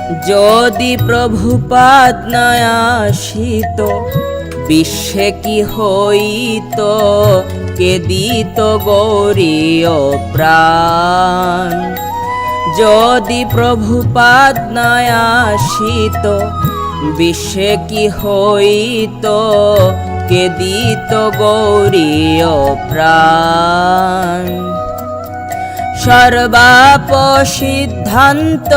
যদি প্রভুপাদ না আসিত বিশ্বে কি হইত, কে দিত গৌরীয় প্রাণ। যদি প্রভুপাদ না আসিত বিশ্বে কি হইত, কে দিত গৌরীয় প্রাণ। সর্বাপ সিদ্ধান্ত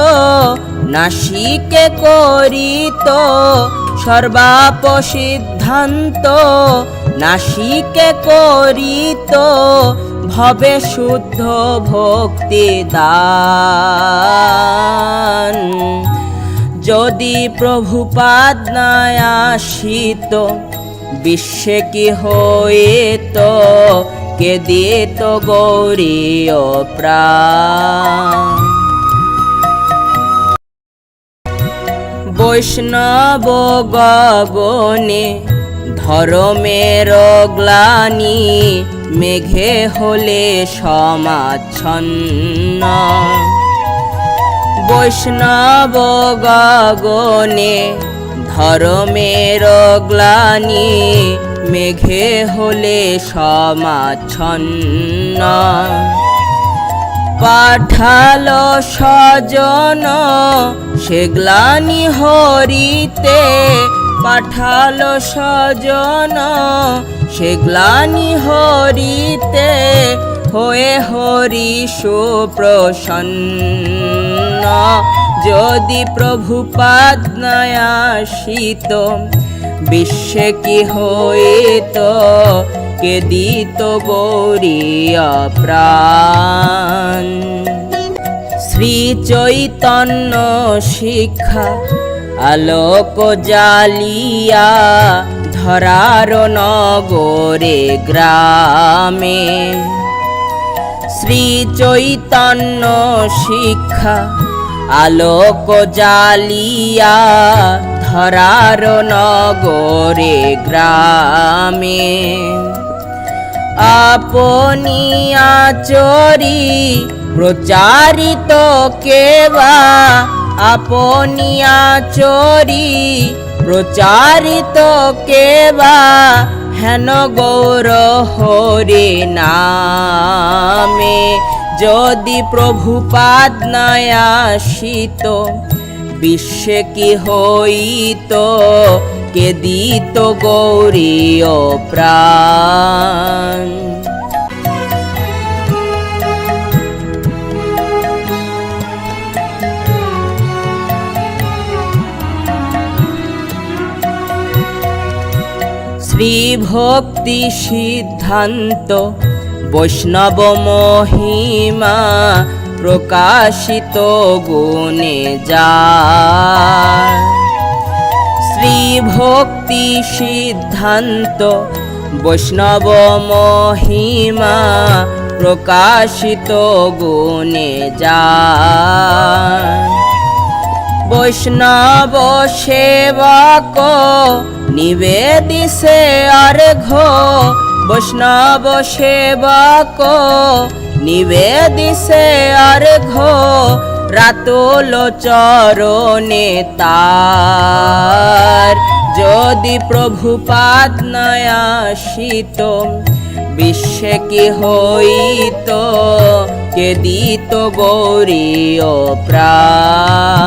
নাসিকে করিত, সর্বাপ সিদ্ধান্ত নাসিকে করিত, ভবে শুদ্ধ ভক্তি দান। যদি প্রভুপাদ না আসিত বিশ্বে কি হইত, কে দিত গৌরীয় প্রাণ। বৈষ্ণব গগনে ধর্মের গ্লানি, মেঘে হলে সমাচ্ছন্ন। বৈষ্ণব গগনে ধর্মের গ্লানি, মেঘে হলে সমাচ্ছন্ন। পাঠালো স্বজন সে গ্লানি হরিতে, পাঠালো স্বজন সে গ্লানি হরিতে, হয়ে হরি সুপ্রসন্ন। যদি প্রভুপাদ না আসিত বিশ্বে কি হইত, কে দিত গৌরীয় প্রাণ। শ্রী চৈতন্য শিক্ষা আলোক জালিয়া, ধরার নগরে গ্রামে। শ্রী চৈতন্য শিক্ষা আলোক জালিয়া, ধরার নগরে গ্রামে। আপনি আচরি প্রচারিত কেবা, আপনি আচরি প্রচারিত কেবা, হেন গৌর হরি নামে। যদি প্রভুপাদ না আসিত বিশ্বে কি হইত, কে দিত গৌরীয় প্রাণ। শ্রী ভক্তি সিদ্ধান্ত বৈষ্ণব মহিমা, প্রকাশিত গুণে যায়। শ্রী ভক্তি সিদ্ধান্ত বৈষ্ণব মহিমা, প্রকাশিত গুণে যায়। বৈষ্ণব সেবক নিবেদিছে অর্ঘ, বৈষ্ণব সেবক নিবেদিছে অর্ঘ, রাতুল চরণে তার। যদি প্রভুপাদ না আসিত বিশ্বে কি হইত, কে দিত গৌরীয় প্রাণ।